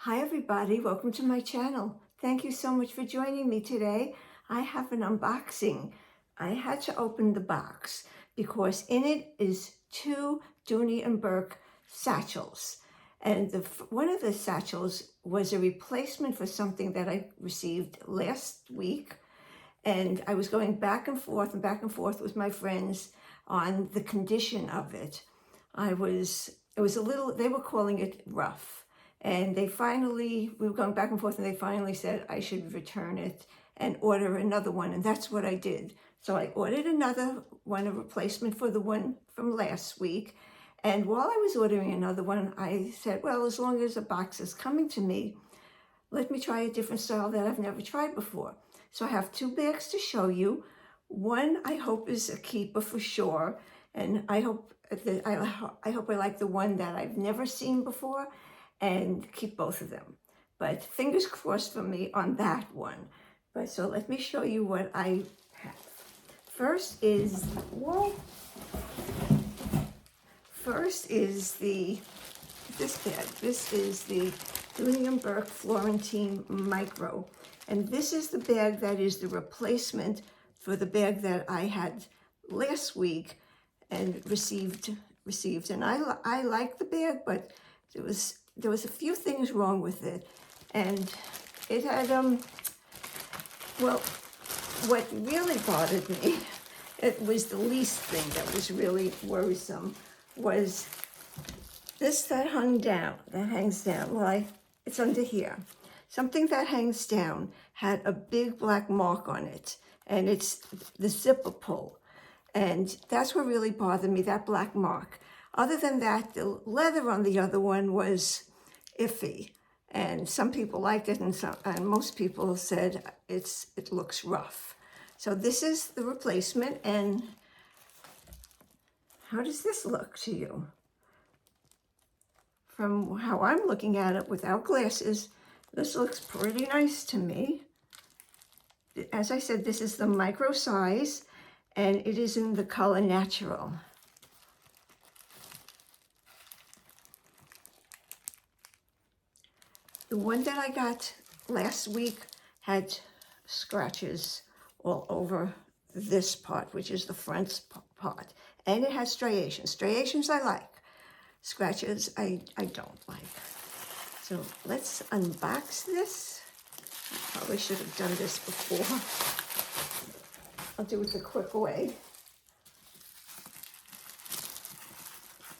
Hi everybody, welcome to my channel. Thank you so much for joining me today. I have an unboxing. I had to open the box because in it is two Dooney and Burke satchels. And one of the satchels was a replacement for something that I received last week. And I was going back and forth with my friends on the condition of it. It was a little, they were calling it rough. And we were going back and forth, and they finally said I should return it and order another one. And that's what I did. So I ordered another one, a replacement for the one from last week. And while I was ordering another one, I said, well, as long as a box is coming to me, let me try a different style that I've never tried before. So I have two bags to show you. One I hope is a keeper for sure. And I hope I like the one that I've never seen before, and keep both of them. But fingers crossed for me on that one. But so let me show you what I have. First is this bag. This is the Dooney and Burke Florentine Micro. And this is the bag that is the replacement for the bag that I had last week and received. And I like the bag, but there was a few things wrong with it. And it had, well, what really bothered me, it was the least thing that was really worrisome, was this that hangs down. Well, it's under here. Something that hangs down had a big black mark on it, and it's the zipper pull. And that's what really bothered me, that black mark. Other than that, the leather on the other one was iffy. And some people liked it, and most people said it looks rough. So this is the replacement, and how does this look to you? From how I'm looking at it without glasses, this looks pretty nice to me. As I said, this is the micro size, and it is in the color natural. The one that I got last week had scratches all over this part, which is the front part. And it has striations. Striations I like. Scratches I don't like. So let's unbox this. I probably should have done this before. I'll do it the quick way.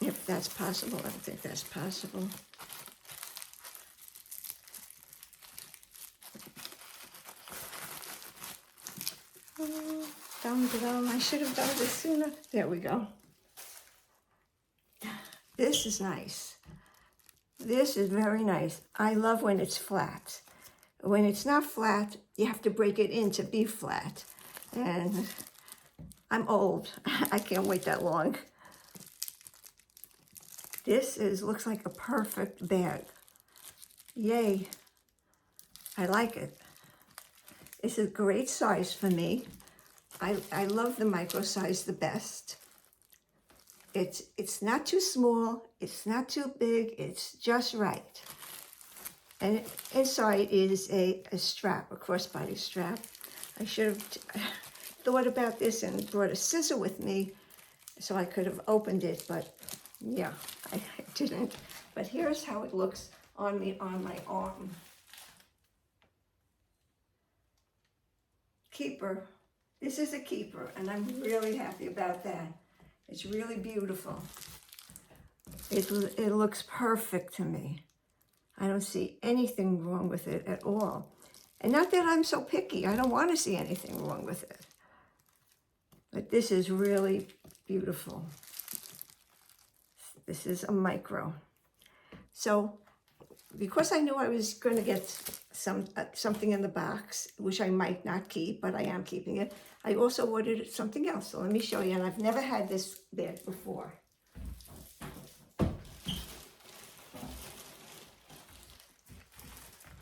If that's possible. I don't think that's possible. I should have done this sooner. There we go. This is nice. This is very nice. I love when it's flat. When it's not flat, you have to break it in to be flat. And I'm old. I can't wait that long. This looks like a perfect bag. Yay. I like it. It's a great size for me. I love the micro size the best. It's not too small, it's not too big, it's just right. And inside is a strap, a crossbody strap. I should have thought about this and brought a scissor with me so I could have opened it, but yeah, I didn't. But here's how it looks on me on my arm. Keeper. This is a keeper, and I'm really happy about that. It's really beautiful. It looks perfect to me. I don't see anything wrong with it at all. And not that I'm so picky. I don't want to see anything wrong with it. But this is really beautiful. This is a micro. So because I knew I was going to get something in the box, which I might not keep, but I am keeping it, I also ordered something else. So let me show you. And I've never had this bag before.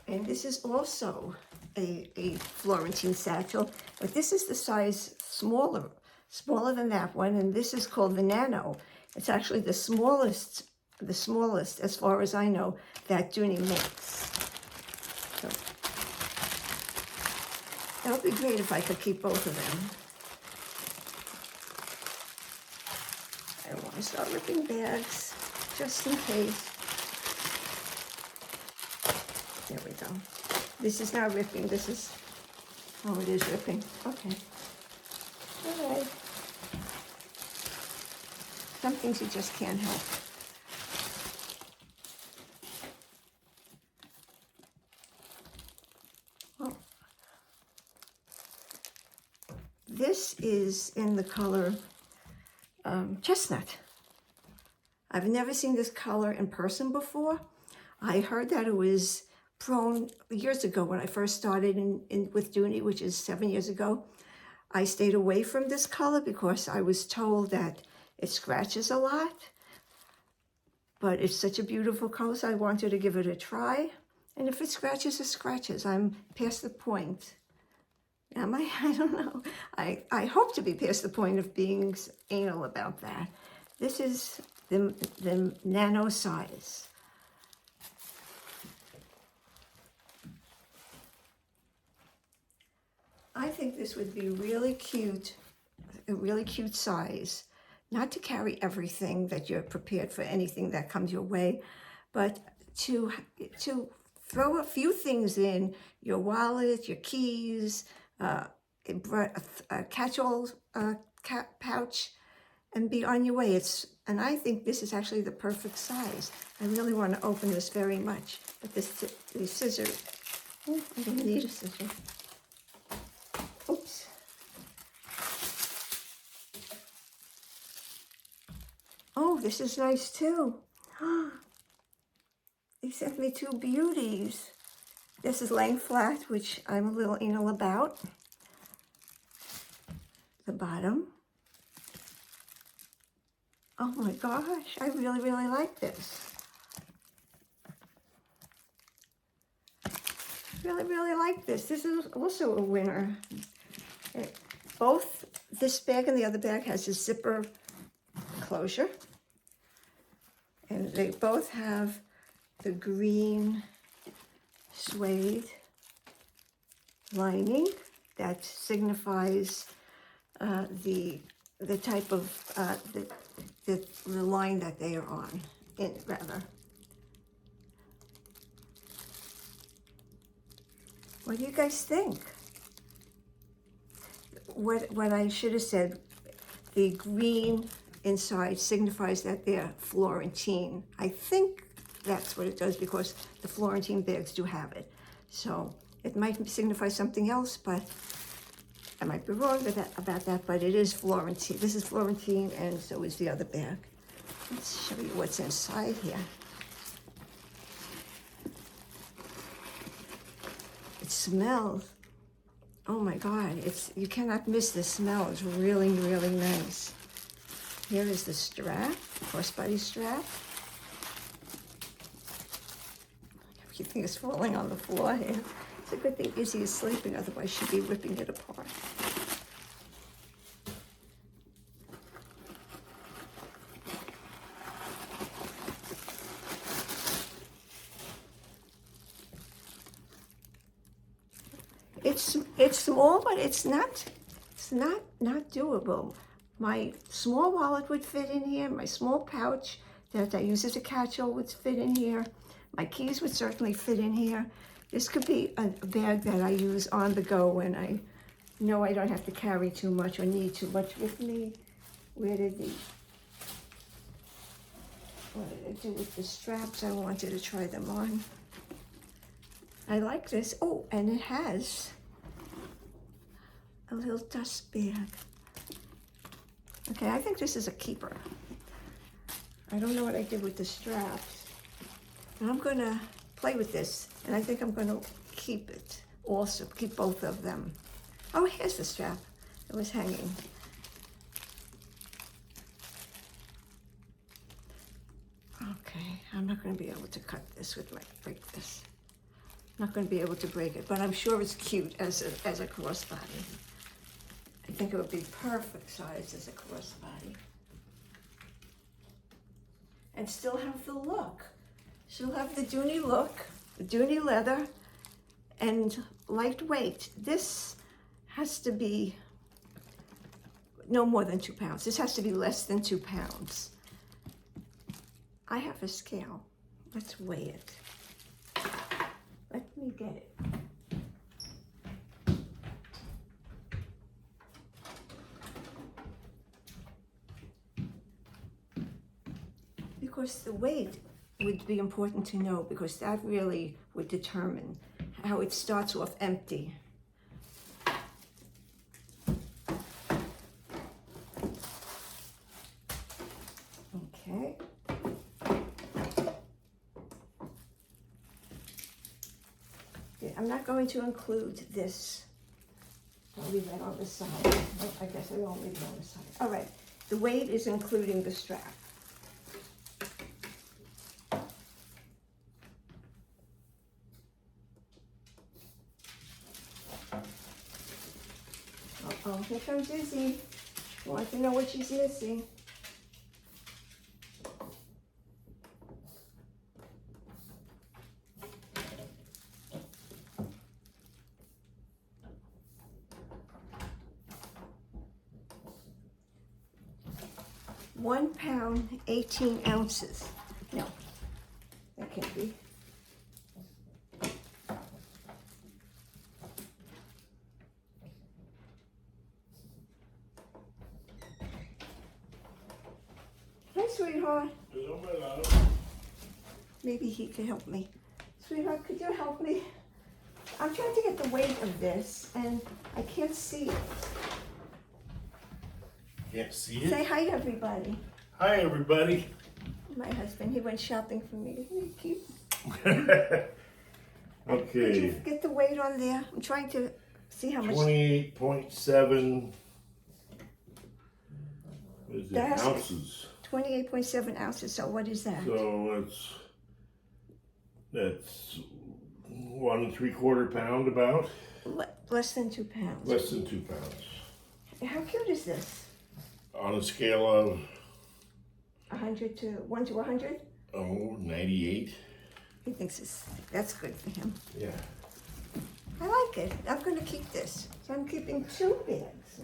And this is also a Florentine satchel, but this is the size smaller than that one. And this is called the Nano. It's actually the smallest the smallest, as far as I know, that Dooney makes. So that would be great if I could keep both of them. I don't want to start ripping bags, just in case. There we go. This is not ripping, this is, oh, it is ripping. Okay. All right. Some things you just can't help. Oh. This is in the color chestnut. I've never seen this color in person before. I heard that it was prone years ago when I first started with Dooney, which is 7 years ago. I stayed away from this color because I was told that it scratches a lot. But it's such a beautiful color, so I wanted to give it a try. And if it scratches, it scratches. I'm past the point. Am I? I don't know. I hope to be past the point of being anal about that. This is the nano size. I think this would be really cute, a really cute size. Not to carry everything that you're prepared for, anything that comes your way, but to throw a few things in, your wallet, your keys, a catch-all pouch, and be on your way. And I think this is actually the perfect size. I really want to open this very much, but the scissors, oh, I don't need a scissor. Oops. Oh, this is nice too. They sent me two beauties. This is laying flat, which I'm a little anal about. The bottom. Oh my gosh, I really, really like this. Really, really like this. This is also a winner. Both this bag and the other bag has a zipper closure. And they both have the green suede lining that signifies the type of the line that they are on, rather. What do you guys think? What I should have said, the green inside signifies that they're Florentine. I think that's what it does because the Florentine bags do have it. So it might signify something else, but I might be wrong about that, but it is Florentine. This is Florentine, and so is the other bag. Let's show you what's inside here. It smells. Oh my God, you cannot miss the smell. It's really, really nice. Here is the strap, crossbody strap. Everything is falling on the floor here. It's a good thing Izzy is sleeping, otherwise she'd be ripping it apart. It's small, but it's not doable. My small wallet would fit in here. My small pouch that I use as a catch-all would fit in here. My keys would certainly fit in here. This could be a bag that I use on the go when I know I don't have to carry too much or need too much with me. What did I do with the straps? I wanted to try them on. I like this. Oh, and it has a little dust bag. Okay, I think this is a keeper. I don't know what I did with the straps, but I'm gonna play with this, and I think I'm gonna keep it also, keep both of them. Oh, here's the strap. It was hanging. Okay, I'm not gonna be able to cut this with break this. I'm not gonna be able to break it, but I'm sure it's cute as a crossbody. I think it would be perfect size as a crossbody. and still have the look. She'll have the Dooney look, the Dooney leather, and lightweight. This has to be no more than 2 pounds. This has to be less than 2 pounds. I have a scale. Let's weigh it. Let me get it. Because the weight would be important to know, because that really would determine how it starts off empty. Okay. I'm not going to include this. I'll leave that on the side. Oh, I guess I won't leave it on the side. All right, the weight is including the strap. Oh, here comes Izzy. You want to know what she's missing? £1 18 ounces. No, that can't be. Hi, sweetheart. Maybe he could help me. Sweetheart, could you help me? I'm trying to get the weight of this, and I can't see it. Can't see it? Say hi, everybody. Hi, everybody. My husband, he went shopping for me. Isn't he cute? Okay. Could you get the weight on there? I'm trying to see how much. 28.7. What is it? That's Ounces. 28.7 ounces. So what is that? So that's 1 3/4 pound about. Less than 2 pounds. Less than 2 pounds. How cute is this? On a scale of 100 to 1 to 100? 98. He thinks that's good for him. Yeah. I like it. I'm going to keep this. So I'm keeping 2 bags.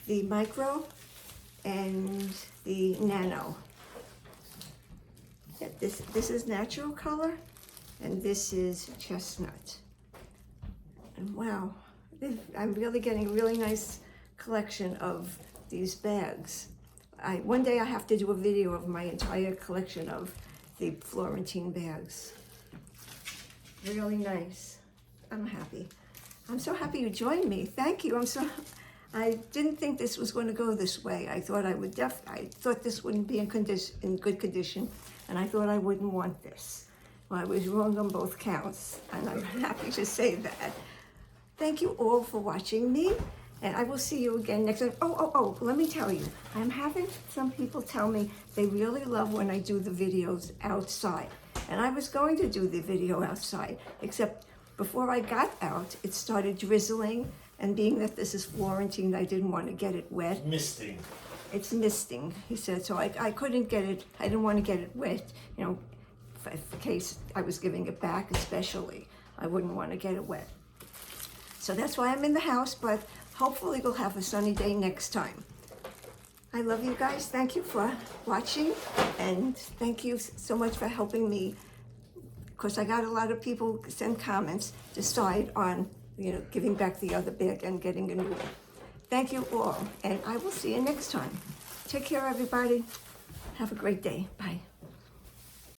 The Micro and the Nano. Yeah, this is natural color, and this is chestnut. And wow, I'm really getting a really nice collection of these bags. One day I have to do a video of my entire collection of the Florentine bags. Really nice. I'm happy. I'm so happy you joined me. Thank you. I didn't think this was going to go this way. I thought I thought this wouldn't be in good condition, and I thought I wouldn't want this. Well, I was wrong on both counts, and I'm happy to say that. Thank you all for watching me, and I will see you again next time. Oh, let me tell you, I'm having some people tell me they really love when I do the videos outside. And I was going to do the video outside, except before I got out, it started drizzling, and being that this is Florentine, I didn't want to get it wet. Misting. It's misting, he said, so I couldn't get it, I didn't want to get it wet, you know, in case I was giving it back especially. I wouldn't want to get it wet. So that's why I'm in the house, but hopefully we'll have a sunny day next time. I love you guys. Thank you for watching, and thank you so much for helping me. Of course, I got a lot of people send comments, decide on, you know, giving back the other bag and getting a new one. Thank you all, and I will see you next time. Take care, everybody. Have a great day. Bye.